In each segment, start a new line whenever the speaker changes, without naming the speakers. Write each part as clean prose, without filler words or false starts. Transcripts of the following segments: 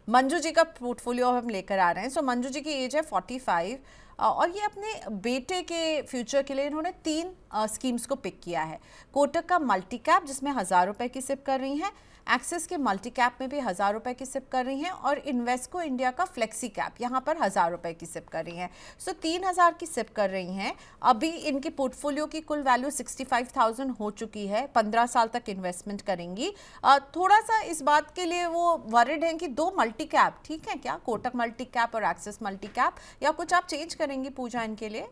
मंजू जी का पोर्टफोलियो हम लेकर आ रहे हैं। सो मंजू जी की एज है 45 और ये अपने बेटे के फ्यूचर के लिए इन्होंने तीन स्कीम्स को पिक किया है। कोटक का मल्टी कैप जिसमें 1,000 रुपए की सिप कर रही हैं, एक्सिस के मल्टी कैप में भी 1,000 रुपए की सिप कर रही हैं और इन्वेस्को इंडिया का फ्लेक्सी कैप यहाँ पर 1,000 रुपए की सिप कर रही हैं। सो 3,000 की सिप कर रही हैं। अभी इनके पोर्टफोलियो की कुल वैल्यू 65,000 हो चुकी है। 15 साल तक इन्वेस्टमेंट करेंगी। थोड़ा सा इस बात के लिए वो वरिड हैं कि दो मल्टी कैप ठीक है क्या, कोटक मल्टी कैप और एक्सिस मल्टी कैप, या कुछ आप चेंज करेंगी पूजा इनके लिए?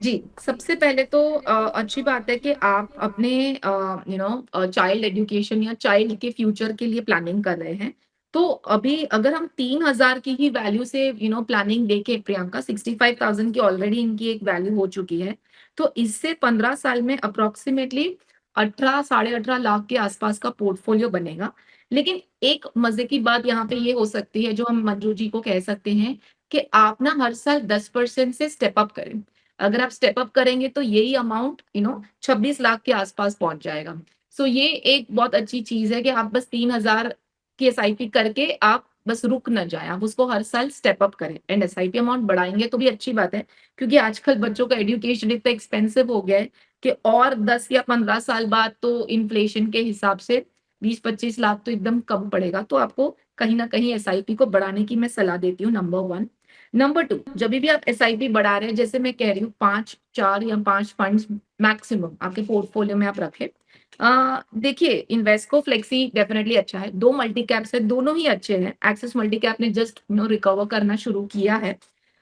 जी, सबसे पहले तो अच्छी बात है कि आप अपने चाइल्ड एजुकेशन या चाइल्ड के फ्यूचर के लिए प्लानिंग कर रहे हैं। तो अभी अगर हम 3,000 की ही वैल्यू से प्लानिंग देखें प्रियंका, 65,000 की ऑलरेडी इनकी एक वैल्यू हो चुकी है। तो इससे 15 साल में अप्रॉक्सिमेटली 18 साढ़े 18 लाख के आसपास का पोर्टफोलियो बनेगा। लेकिन एक मज़े की बात यहाँ पे ये हो सकती है, जो हम मंजू जी को कह सकते हैं कि आप ना हर साल 10% से स्टेप अप करें। अगर आप स्टेप अप करेंगे तो यही अमाउंट 26 लाख के आसपास पहुंच जाएगा। सो ये एक बहुत अच्छी चीज है कि आप बस 3,000 की एसआईपी करके आप बस रुक ना जाएं, आप उसको हर साल स्टेप अप करें एंड एसआईपी अमाउंट बढ़ाएंगे तो भी अच्छी बात है, क्योंकि आजकल बच्चों का एजुकेशन इतना एक्सपेंसिव हो गया है कि और 10 या 15 साल बाद तो इन्फ्लेशन के हिसाब से 20-25 लाख तो एकदम कम पड़ेगा। तो आपको कहीं ना कहीं एसआईपी को बढ़ाने की मैं सलाह देती हूँ, नंबर वन। नंबर टू, जब भी आप एसआईपी बढ़ा रहे हैं, जैसे मैं कह रही हूँ 5 4 या 5 फंड्स मैक्सिमम आपके पोर्टफोलियो में आप रखें। देखिए, इन्वेस्को फ्लेक्सी डेफिनेटली अच्छा है, दो मल्टी कैप्स है, दोनों ही अच्छे हैं। एक्सिस मल्टी कैप ने जस्ट रिकवर करना शुरू किया है।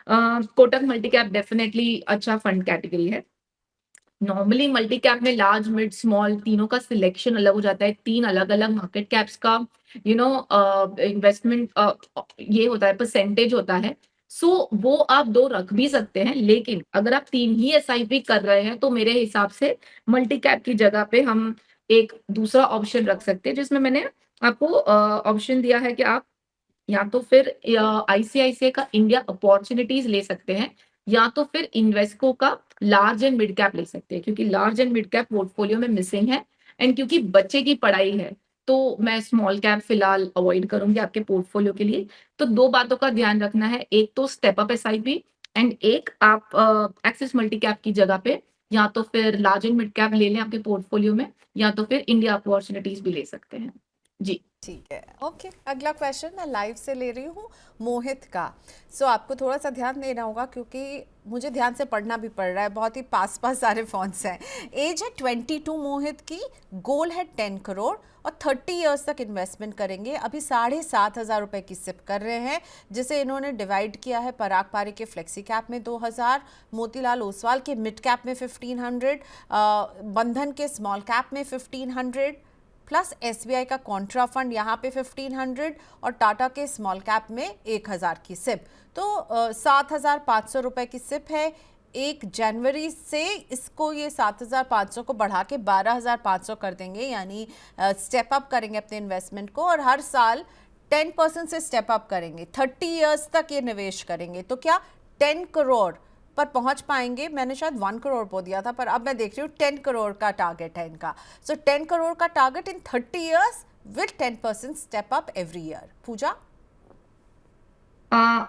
कोटक मल्टी कैप डेफिनेटली अच्छा फंड कैटेगरी है। नॉर्मली मल्टी कैप में लार्ज मिड स्मॉल तीनों का सिलेक्शन अलग हो जाता है, तीन अलग अलग मार्केट कैप्स का इन्वेस्टमेंट ये होता है, परसेंटेज होता है। सो वो आप दो रख भी सकते हैं, लेकिन अगर आप तीन ही एसआईपी कर रहे हैं तो मेरे हिसाब से मल्टी कैप की जगह पे हम एक दूसरा ऑप्शन रख सकते हैं, जिसमें मैंने आपको ऑप्शन दिया है कि आप या तो फिर आईसीआईसीआई का इंडिया अपॉर्चुनिटीज ले सकते हैं, या तो फिर इन्वेस्को का लार्ज एंड मिड कैप ले सकते हैं, क्योंकि large and mid cap portfolio में मिसिंग है। एंड क्योंकि बच्चे की पढ़ाई है तो मैं स्मॉल कैप फिलहाल अवॉइड करूंगी आपके पोर्टफोलियो के लिए। तो दो बातों का ध्यान रखना है, एक तो स्टेप अप एसआईपी एंड एक आप एक्सिस मल्टी कैप की जगह पे या तो फिर लार्ज एंड मिड कैप ले लें आपके पोर्टफोलियो में, या तो फिर इंडिया अपॉर्चुनिटीज भी ले सकते हैं। जी।
ठीक है, ओके। अगला क्वेश्चन मैं लाइव से ले रही हूँ, मोहित का। सो आपको थोड़ा सा ध्यान देना होगा क्योंकि मुझे ध्यान से पढ़ना भी पड़ रहा है, बहुत ही पास पास सारे फोन्स हैं। एज है 22 मोहित की, गोल है 10 करोड़ और 30 इयर्स तक इन्वेस्टमेंट करेंगे। अभी 7,500 रुपये की सिप कर रहे हैं, जिसे इन्होंने डिवाइड किया है पराग पारी के फ्लेक्सी कैप में 2,000, मोतीलाल ओसवाल के मिड कैप में 1,500, बंधन के स्मॉल कैप में 1,500 प्लस एसबीआई का कॉन्ट्रा फंड यहाँ पे 1,500 और टाटा के स्मॉल कैप में 1,000 की सिप। तो 7,500 रुपये की सिप है। 1 जनवरी से इसको ये 7,500 को बढ़ा के 12,500 कर देंगे, यानी स्टेप अप करेंगे अपने इन्वेस्टमेंट को और हर साल 10% से स्टेप अप करेंगे। 30 इयर्स तक ये निवेश करेंगे तो क्या 10 करोड़ पर पहुंच पाएंगे? मैंने शायद 1 करोड़ बोल दिया था, पर अब मैं देख रही हूँ 10 करोड़ का टारगेट है इनका। सो 10 करोड़ का target in 30 years with 10% step up every year. Pooja?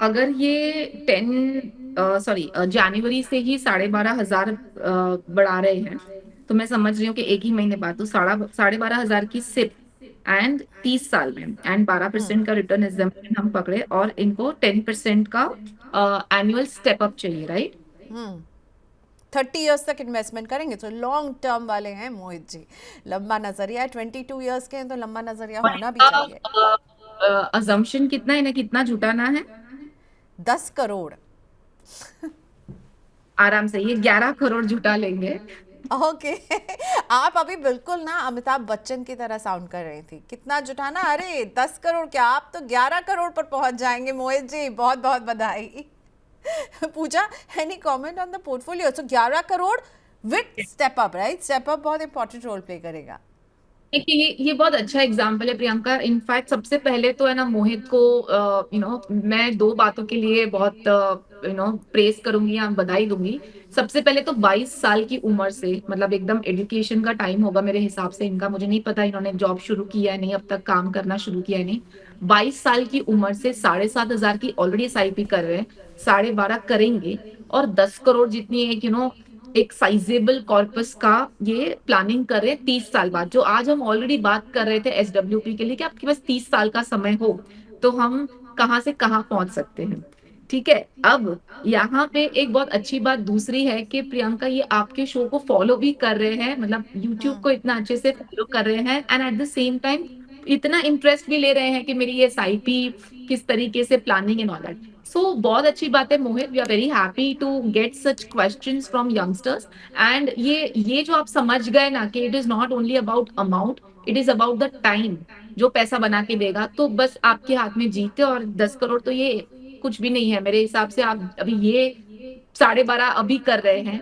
अगर ये जनवरी से ही 12,500 बढ़ा रहे हैं, तो मैं समझ रही हूँ कि एक ही महीने बाद तो 12,500 की सिप एंड 30 साल में एंड 12% का रिटर्न एग्जाम्पल हम पकड़े और इनको 10% का एनुअल स्टेप अप चाहिए, राइट?
30 इयर्स तक इन्वेस्टमेंट करेंगे तो लॉन्ग टर्म वाले हैं मोहित जी। लंबा नजरिया है, 22 इयर्स के हैं तो लंबा नजरिया
और
होना भी
इनका
चाहिए।
अजम्पशन कितना है, इन्हें कितना जुटाना है?
10 करोड़।
आराम से ये 11 करोड़ जुटा लेंगे।
ओके। आप अभी बिल्कुल ना अमिताभ बच्चन की तरह साउंड कर रही थी। कितना जुटाना? अरे 10 करोड़ क्या, आप तो 11 करोड़ पर पहुंच जाएंगे मोहित जी, बहुत बहुत बधाई। Pooja, any comment on the portfolio? So 11 crore with step up, right? Step up बहुत इंपॉर्टेंट रोल प्ले करेगा।
देखिए, ये बहुत अच्छा एग्जाम्पल है प्रियंका। इनफैक्ट सबसे पहले तो है ना, मोहित को मैं दो बातों के लिए बहुत प्रेस करूंगी या बधाई दूंगी। सबसे पहले तो 22 साल की उम्र से, मतलब एकदम एजुकेशन का टाइम होगा मेरे हिसाब से इनका, मुझे नहीं पता इन्होंने जॉब शुरू किया है नहीं, अब तक काम करना शुरू किया है नहीं। 22 साल की उम्र से 7,500 की ऑलरेडी एसआईपी कर रहे हैं, 12.5 करेंगे और 10 करोड़ जितनी एक एक साइजेबल कॉर्पस का ये प्लानिंग कर रहे हैं 30 साल बाद। जो आज हम ऑलरेडी बात कर रहे थे एसडब्ल्यूपी के लिए कि आपके पास 30 साल का समय हो, तो हम कहाँ से कहाँ पहुंच सकते हैं। ठीक है, अब यहाँ पे एक बहुत अच्छी बात दूसरी है कि प्रियंका ये आपके शो को फॉलो भी कर रहे हैं, मतलब यूट्यूब को इतना अच्छे से फॉलो कर रहे हैं and at the same time इतना इंटरेस्ट भी ले रहे हैं कि मेरी ये एसआईपी किस तरीके से planning and all that. So बहुत अच्छी बात है Mohit, we are very happy to get such questions from youngsters. And ये जो आप समझ गए ना कि it is not only about amount, it is about the time जो पैसा बना के देगा, तो बस आपके हाथ में जीते। और 10 करोड़ तो ये कुछ भी नहीं है मेरे हिसाब से। आप अभी ये 12.5 अभी कर रहे हैं,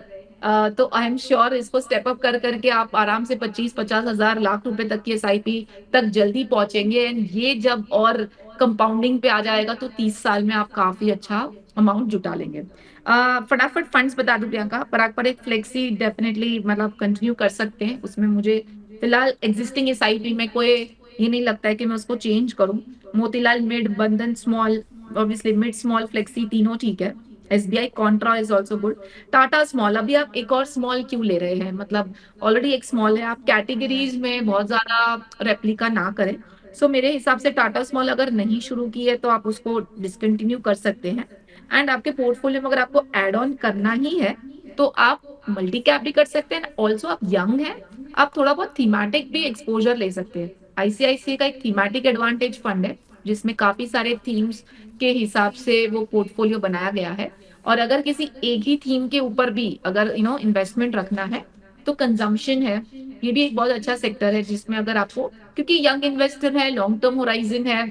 तो आई एम श्योर इसको स्टेप अप कर करके आप आराम से 25-50 हजार लाख रुपए तक की एसआईपी तक जल्दी पहुंचेंगे। एंड ये जब और कंपाउंडिंग पे आ जाएगा तो 30 साल में आप काफी अच्छा अमाउंट जुटा लेंगे। फटाफट फंड्स बता दूं प्रियंका, पराग पर एक फ्लेक्सी डेफिनेटली मतलब कंटिन्यू कर सकते हैं, उसमें मुझे फिलहाल एग्जिस्टिंग एसआईपी में कोई ये नहीं लगता है कि मैं उसको चेंज करूं। मोतीलाल मिड, बंधन small, obviously mid small flexi तीनों ठीक है। SBI Contra is also good. Tata small, अभी आप एक और स्मॉल क्यों ले रहे हैं, मतलब ऑलरेडी एक स्मॉल है, आप कैटेगरीज में बहुत ज्यादा रेप्लिका ना करें। सो मेरे हिसाब से टाटा स्मॉल अगर नहीं शुरू की है तो आप उसको डिसकंटिन्यू कर सकते हैं। एंड आपके पोर्टफोलियो में अगर आपको एड ऑन करना ही है तो आप मल्टी कैप भी कर सकते हैं। ऑल्सो आप यंग हैं, आप थोड़ा बहुत थीमेटिक भी एक्सपोजर ले सकते हैं। आईसीआईसीआई का एक थीमेटिक एडवांटेज फंड है जिसमें काफी सारे थीम्स के हिसाब से वो पोर्टफोलियो बनाया गया है। और अगर किसी एक ही थीम के ऊपर भी अगर इन्वेस्टमेंट रखना है तो कंजम्पशन है, ये भी एक बहुत अच्छा सेक्टर है जिसमें अगर आपको, क्योंकि यंग इन्वेस्टर है, लॉन्ग टर्म होराइजन है,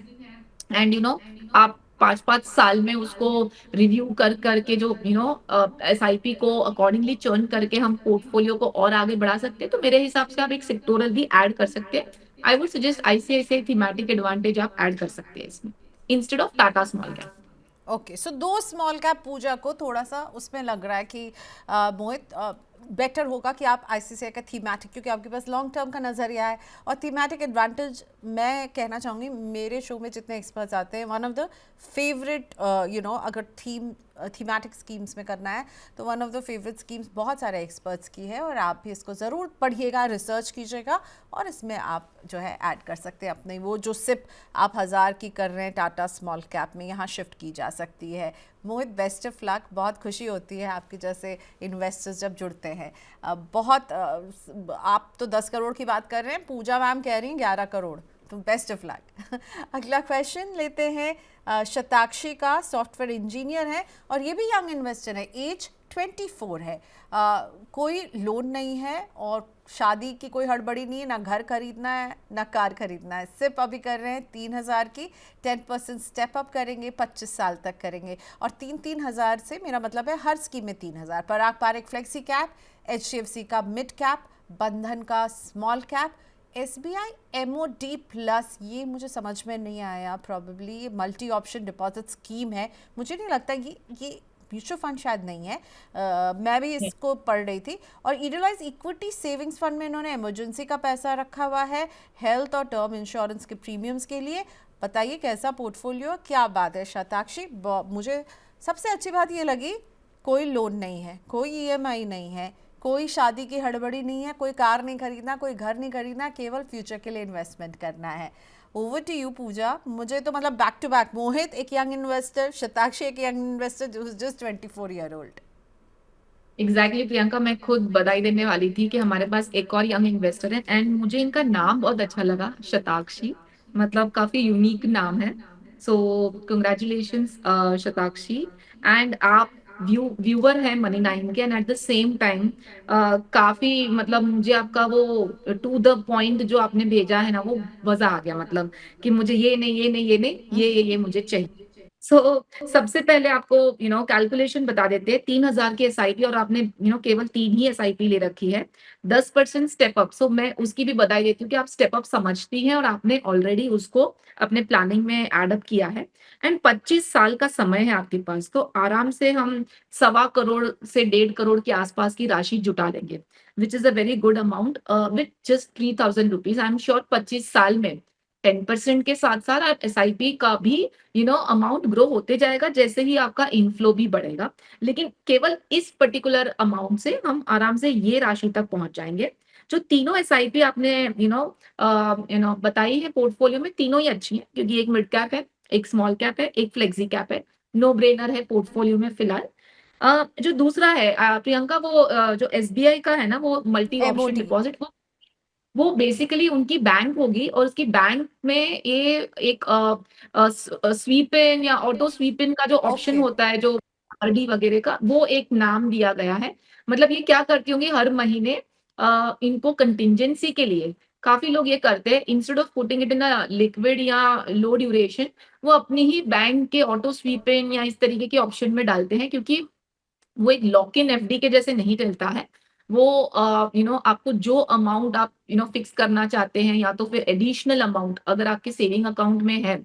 एंड आप 5-5 साल में उसको रिव्यू कर करके जो एसआईपी को अकॉर्डिंगली चर्न करके हम पोर्टफोलियो को और आगे बढ़ा सकते हैं। तो मेरे हिसाब से आप एक सेक्टोरल भी ऐड कर सकते हैं। I would suggest ICICI thematic advantage आप ऐड कर सकते हैं इसमें instead of Tata small cap.
Okay, so दो स्मॉल कैप पूजा को थोड़ा सा उसमें लग रहा है कि मोहित बेटर होगा कि आप आईसीसीआई का थीमेटिक, क्योंकि आपके पास लॉन्ग टर्म का नज़रिया है और थीमेटिक एडवांटेज। मैं कहना चाहूँगी मेरे शो में जितने एक्सपर्ट्स आते हैं, वन ऑफ द फेवरेट अगर थीमेटिक स्कीम्स में करना है तो one of the favourite schemes बहुत सारे एक्सपर्ट्स की है, और आप भी इसको ज़रूर पढ़िएगा, रिसर्च कीजिएगा और इसमें आप जो है ऐड कर सकते हैं अपने वो जो सिप आप 1000 की कर रहे हैं टाटा स्मॉल कैप में, यहाँ शिफ्ट की जा सकती है। मोहित, बेस्ट ऑफ लक, बहुत खुशी होती है आपके जैसे इन्वेस्टर्स जब जुड़ते हैं। आप तो 10 करोड़ की बात कर रहे हैं, पूजा मैम कह रही हैं 11 करोड़, तो बेस्ट ऑफ लक। अगला क्वेश्चन लेते हैं शताक्षी का, सॉफ्टवेयर इंजीनियर है और ये भी यंग इन्वेस्टर है, एज 24 है, कोई लोन नहीं है और शादी की कोई हड़बड़ी नहीं है, ना घर खरीदना है ना कार खरीदना है, सिर्फ अभी कर रहे हैं 3000 की, 10% स्टेप अप करेंगे, 25 साल तक करेंगे और 3-3 हज़ार से मेरा मतलब है हर स्कीम में 3000। पराग पारेख फ्लेक्सी कैप, एचडीएफसी का मिड कैप, बंधन का small cap, SBI MoD plus, ये मुझे समझ में नहीं आया, प्रॉबेबली ये मल्टी ऑप्शन डिपॉजिट स्कीम है, मुझे नहीं लगता ये म्यूचुअल फंड शायद नहीं है। मैं भी इसको पढ़ रही थी। और इडलाइज इक्विटी सेविंग्स फंड में इन्होंने इमरजेंसी का पैसा रखा हुआ है, हेल्थ और टर्म इंश्योरेंस के प्रीमियम्स के लिए। बताइए कैसा पोर्टफोलियो, क्या बात है शताक्षी। मुझे सबसे अच्छी बात ये लगी, कोई लोन नहीं है, कोई ईएमआई नहीं है, कोई शादी की हड़बड़ी नहीं है, कोई कार नहीं खरीदना, कोई घर नहीं खरीदना, केवल फ्यूचर के लिए इन्वेस्टमेंट करना है। ओवर टू यू पूजा। मुझे तो मतलब बैक टू बैक, मोहित एक यंग इन्वेस्टर, शताक्षी एक young investor just 24 year old.
Exactly Priyanka, मैं खुद बधाई देने वाली थी कि हमारे पास एक और यंग इन्वेस्टर है एंड मुझे इनका नाम बहुत अच्छा लगा, शताक्षी, मतलब काफी यूनिक नाम है। सो कंग्रेचुलेशंस शताक्षी। एंड आप व्यूअर है मनी नाइन के and at the same time काफी मतलब मुझे आपका वो टू द पॉइंट जो आपने भेजा है ना वो मजा आ गया, मतलब कि मुझे ये नहीं ये नहीं ये नहीं ये मुझे चाहिए। सो सबसे पहले आपको कैलकुलेशन बता देते हैं। 3,000 की एसआईपी और आपने केवल 3 ही एसआईपी ले रखी है, 10% स्टेप अप। सो मैं उसकी भी बधाई देती हूँ कि आप स्टेप अप समझती हैं और आपने ऑलरेडी उसको अपने प्लानिंग में एड अप किया है। एंड 25 साल का समय है आपके पास, तो आराम से हम 1.25 करोड़ से 1.5 करोड़ के आसपास की राशि जुटा लेंगे, which is a very good amount with just 3,000 rupees. I am sure 25 साल में 10% के साथ-साथ आप एसआईपी का भी अमाउंट ग्रो होते जाएगा जैसे ही आपका इनफ्लो भी बढ़ेगा। लेकिन केवल इस पर्टिकुलर अमाउंट से हम आराम से ये राशि तक पहुँच जाएँगे। जो तीनों एसआईपी आपने बताई है पोर्टफोलियो में, तीनों ही अच्छी हैं क्योंकि एक मिड कैप है, एक स्मॉल कैप है, एक फ्लेक्सी कैप है। नो ब्रेनर है पोर्टफोलियो में फिलहाल। जो दूसरा है प्रियंका, वो जो एसबीआई का है ना, वो मल्टी ऑप्शन
एमओडी।
डिपॉजिट, वो बेसिकली उनकी बैंक होगी और उसकी बैंक में ये एक स्वीप इन या ऑटो स्वीप इन का जो ऑप्शन
ओके।
होता है, जो आरडी वगैरह का, वो एक नाम दिया गया है। मतलब ये क्या करती होंगी, हर महीने इनको कंटिजेंसी के लिए काफी लोग ये करते हैं, instead of putting it in a liquid या लो ड्यूरेशन, वो अपनी ही बैंक के ऑटो स्वीप इन या इस तरीके के ऑप्शन में डालते हैं, क्योंकि वो एक लॉक इन एफडी के जैसे नहीं चलता है। वो आपको जो अमाउंट आप फिक्स करना चाहते हैं, या तो फिर एडिशनल अमाउंट अगर आपके सेविंग अकाउंट में है,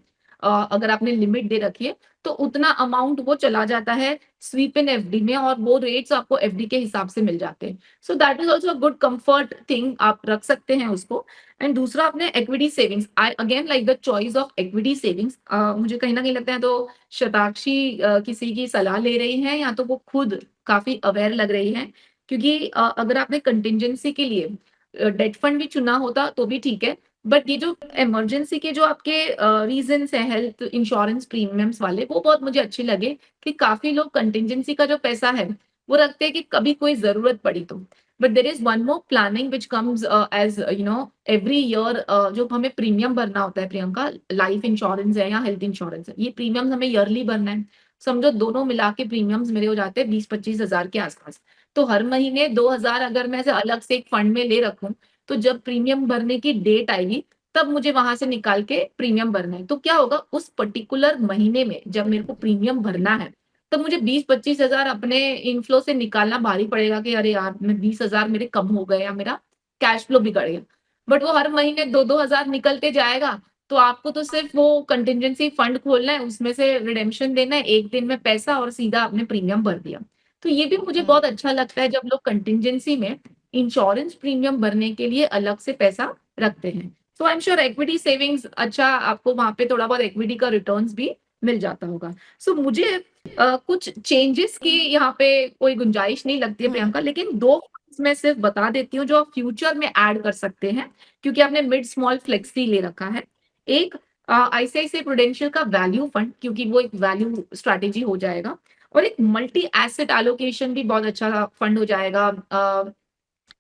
अगर आपने लिमिट दे रखी है, तो उतना अमाउंट वो चला जाता है स्वीप इन एफडी में, और वो रेट्स आपको एफडी के हिसाब से मिल जाते हैं। So that is also a good comfort thing, आप रख सकते हैं उसको। एंड दूसरा, अपने equity savings, I again like the choice of equity savings. मुझे कहीं ना कहीं लगता है तो शताक्षी किसी की सलाह ले रही हैं, या तो वो खुद काफ़ी अवेयर लग रही हैं, क्योंकि अगर आपने कंटिंजेंसी के लिए डेट फंड भी चुना होता तो भी ठीक है, बट ये जो इमरजेंसी के जो आपके रीज़न्स हैं, हेल्थ इंश्योरेंस प्रीमियम्स वाले, वो बहुत मुझे अच्छे लगे कि काफ़ी लोग कंटिंजेंसी का जो पैसा है, वो रखते हैं कि कभी कोई ज़रूरत पड़ी तो। But there is one more planning which comes as every year, जो हमें प्रीमियम भरना होता है प्रियंका, लाइफ इंश्योरेंस है या हेल्थ इंश्योरेंस है, ये प्रीमियम्स हमें ईयरली भरना है। समझो दोनों मिला के प्रीमियम्स मेरे हो जाते हैं 20-25 हज़ार के आसपास। तो हर महीने 2,000 अगर मैं ऐसे अलग से एक फंड में ले रखूँ, तो जब प्रीमियम भरने की डेट आएगी, तब मुझे वहाँ से निकाल के प्रीमियम भरना है। तो क्या होगा, उस पर्टिकुलर महीने में जब मेरे को प्रीमियम भरना है, तब मुझे 20-25 हज़ार अपने इनफ्लो से निकालना भारी पड़ेगा कि अरे यार! मैं 20 हज़ार मेरे कम हो गए या मेरा कैश फ्लो बिगड़ गया। बट वो हर महीने 2-2 हज़ार निकलते जाएगा, तो आपको तो सिर्फ वो कंटिजेंसी फंड खोलना है, उसमें से रिडेम्पशन देना है, 1 दिन में पैसा, और सीधा आपने प्रीमियम भर दिया। तो ये भी मुझे बहुत अच्छा लगता है जब लोग कंटिजेंसी में इंश्योरेंस प्रीमियम भरने के लिए अलग से पैसा रखते हैं। तो I am sure equity savings अच्छा, आपको वहाँ पे थोड़ा बहुत इक्विटी का रिटर्न्स भी मिल जाता होगा। सो मुझे कुछ चेंजेस की यहाँ पे कोई गुंजाइश नहीं लगती है
हुँ।
प्रियंका, लेकिन 2 फंड्स मैं सिर्फ बता देती हूँ जो आप फ्यूचर में ऐड कर सकते हैं, क्योंकि आपने मिड स्मॉल फ्लेक्सी ले रखा है। एक आईसीआईसीआई प्रूडेंशियल का वैल्यू फंड, क्योंकि वो एक वैल्यू स्ट्रैटेजी हो जाएगा, और एक मल्टी एसेट एलोकेशन भी बहुत अच्छा फंड हो जाएगा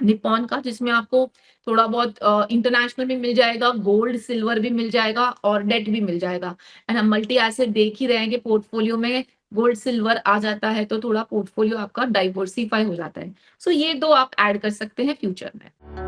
निप्पॉन का, जिसमें आपको थोड़ा बहुत इंटरनेशनल भी मिल जाएगा, गोल्ड सिल्वर भी मिल जाएगा, और डेट भी मिल जाएगा। एंड हम मल्टी एसेट देख ही रहे हैं कि पोर्टफोलियो में गोल्ड सिल्वर आ जाता है तो थोड़ा पोर्टफोलियो आपका डाइवर्सिफाई हो जाता है। सो ये 2 आप ऐड कर सकते हैं फ्यूचर में।